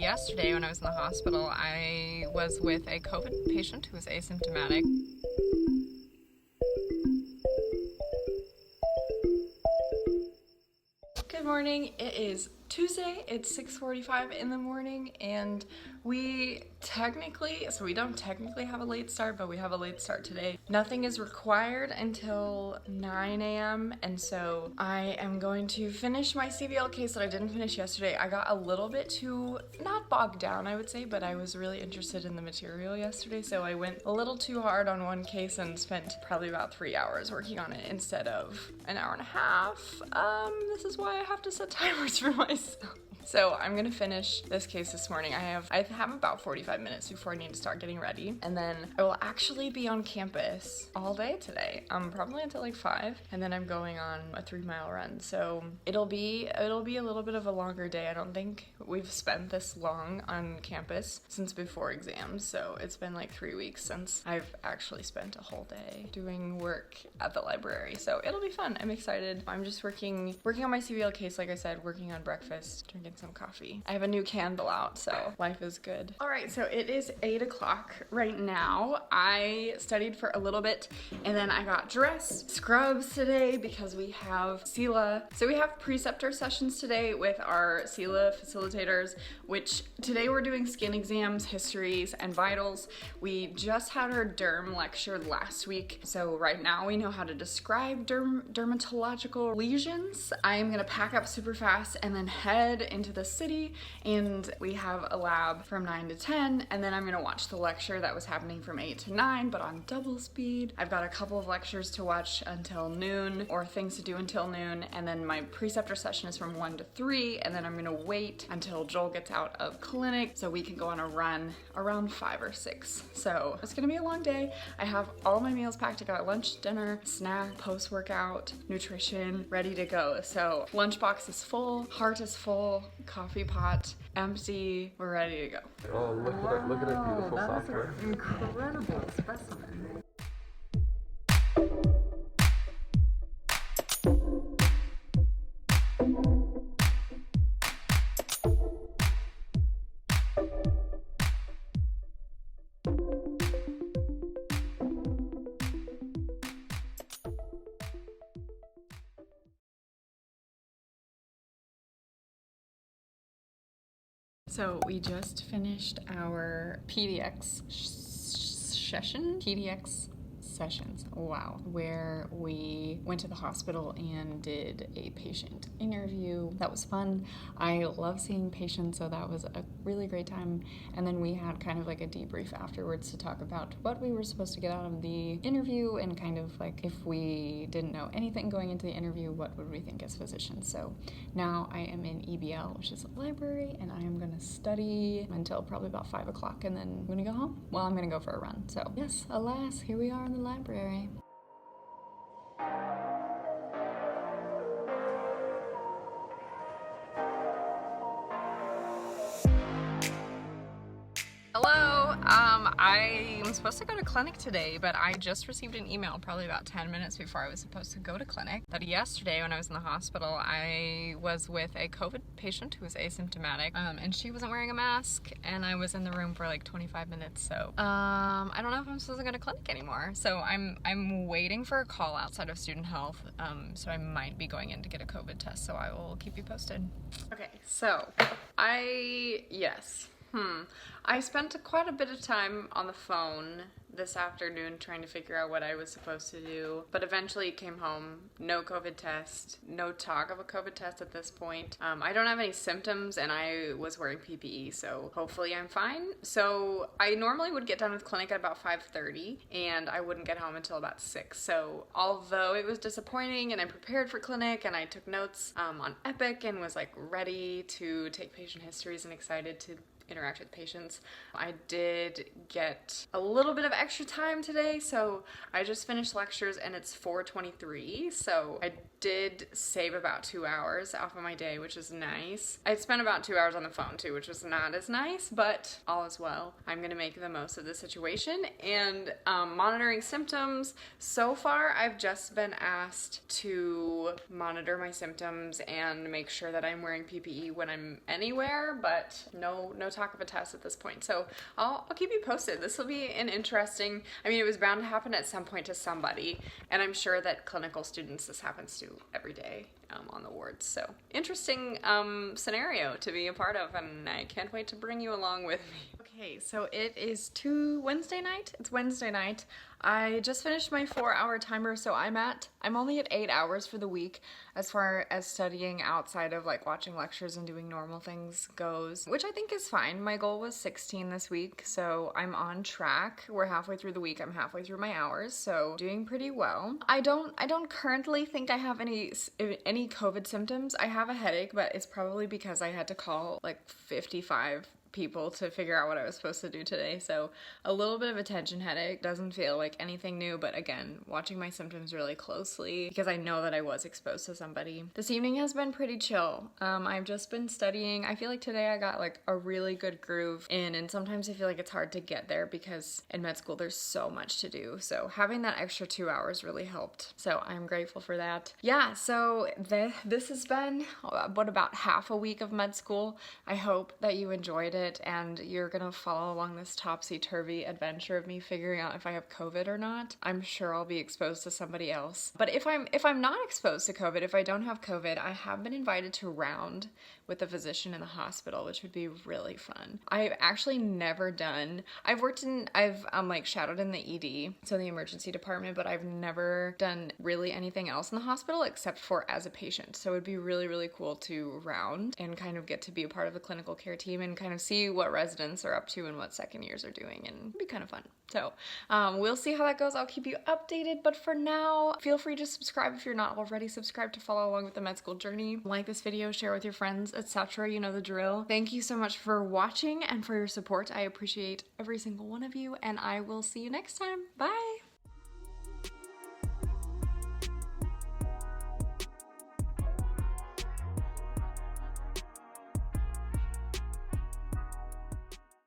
Yesterday when I was in the hospital, I was with a COVID patient who was asymptomatic. Good morning. It is Tuesday. It's 6:45 in the morning, and we don't technically have a late start, but we have a late start today. Nothing is required until 9 a.m. and so I am going to finish my CVL case that I didn't finish yesterday. I got a little bit too, not bogged down I would say, but I was really interested in the material yesterday, so I went a little too hard on one case and spent probably about 3 hours working on it instead of an hour and a half. This is why I have to set timers for myself. So I'm gonna finish this case this morning. I have about 45 minutes before I need to start getting ready, and then I will actually be on campus all day today, probably until like 5, and then I'm going on a 3-mile run. So it'll be a little bit of a longer day. I don't think we've spent this long on campus since before exams, so it's been like 3 weeks since I've actually spent a whole day doing work at the library. So it'll be fun. I'm excited. I'm just working on my CVL case, like I said, working on breakfast, drinking some coffee. I have a new candle out, so life is good. All right, so it is 8 o'clock right now. I studied for a little bit and then I got dressed, scrubs today because we have CELA. So we have preceptor sessions today with our CELA facilitators, which today we're doing skin exams, histories, and vitals. We just had our derm lecture last week, so right now we know how to describe dermatological lesions. I am gonna pack up super fast and then head into the city, and we have a lab from 9 to 10, and then I'm gonna watch the lecture that was happening from 8 to 9, but on double speed. I've got a couple of lectures to watch until noon, or things to do until noon, and then my preceptor session is from 1 to 3, and then I'm gonna wait until Joel gets out of clinic so we can go on a run around 5 or 6. So it's gonna be a long day. I have all my meals packed. I got lunch, dinner, snack, post-workout, nutrition, ready to go. So lunchbox is full, heart is full, coffee pot empty, we're ready to go. Oh, look at that beautiful software. That is an incredible specimen. So we just finished our sessions, wow, where we went to the hospital and did a patient interview. That was fun. I love seeing patients, so that was a really great time. And then we had kind of like a debrief afterwards to talk about what we were supposed to get out of the interview, and kind of like if we didn't know anything going into the interview, what would we think as physicians. So now I am in EBL, which is a library, and I am gonna study until probably about 5 o'clock, and then I'm gonna go home. Well, I'm gonna go for a run. So yes, alas, here we are in the library. Hello, I am supposed to go to clinic today, but I just received an email probably about 10 minutes before I was supposed to go to clinic that yesterday when I was in the hospital, I was with a COVID patient who was asymptomatic, and she wasn't wearing a mask, and I was in the room for like 25 minutes, so I don't know if I'm supposed to go to clinic anymore. So I'm waiting for a call outside of student health, so I might be going in to get a COVID test, so I will keep you posted. Okay, so I spent quite a bit of time on the phone this afternoon trying to figure out what I was supposed to do, but eventually came home, no COVID test, no talk of a COVID test at this point. I don't have any symptoms and I was wearing PPE, so hopefully I'm fine. So I normally would get done with clinic at about 5:30 and I wouldn't get home until about 6. So although it was disappointing and I prepared for clinic and I took notes on Epic and was like ready to take patient histories and excited to interact with patients, I did get a little bit of extra time today, so I just finished lectures and it's 4:23, so I did save about 2 hours off of my day, which is nice. I spent about 2 hours on the phone too, which was not as nice, but all is well. I'm gonna make the most of the situation. And monitoring symptoms, so far I've just been asked to monitor my symptoms and make sure that I'm wearing PPE when I'm anywhere, but no talk of a test at this point. So I'll keep you posted. This will be an interesting, I mean, it was bound to happen at some point to somebody, and I'm sure that clinical students this happens to every day on the wards. So interesting scenario to be a part of, and I can't wait to bring you along with me. Okay, so it is Wednesday night. It's Wednesday night. I just finished my 4-hour timer, so I'm only at 8 hours for the week as far as studying outside of like watching lectures and doing normal things goes, which I think is fine. My goal was 16 this week, so I'm on track. We're halfway through the week. I'm halfway through my hours, so doing pretty well. I don't currently think I have any COVID symptoms. I have a headache, but it's probably because I had to call like 55 people to figure out what I was supposed to do today. So a little bit of a tension headache. Doesn't feel like anything new, but again, watching my symptoms really closely because I know that I was exposed to somebody. This evening has been pretty chill. I've just been studying. I feel like today I got like a really good groove in, and sometimes I feel like it's hard to get there because in med school there's so much to do. So having that extra 2 hours really helped. So I'm grateful for that. Yeah, so this has been about half a week of med school. I hope that you enjoyed it and you're gonna follow along this topsy-turvy adventure of me figuring out if I have COVID or not. I'm sure I'll be exposed to somebody else. But if I'm not exposed to COVID, if I don't have COVID, I have been invited to round with a physician in the hospital, which would be really fun. I've actually never done, I've like shadowed in the ED, so the emergency department, but I've never done really anything else in the hospital except for as a patient. So it'd be really, really cool to round and kind of get to be a part of the clinical care team and kind of see what residents are up to and what second years are doing, and it'd be kind of fun. So we'll see how that goes. I'll keep you updated, but for now, feel free to subscribe if you're not already subscribed to follow along with the med school journey. Like this video, share with your friends, etc. You know the drill. Thank you so much for watching and for your support. I appreciate every single one of you, and I will see you next time. Bye!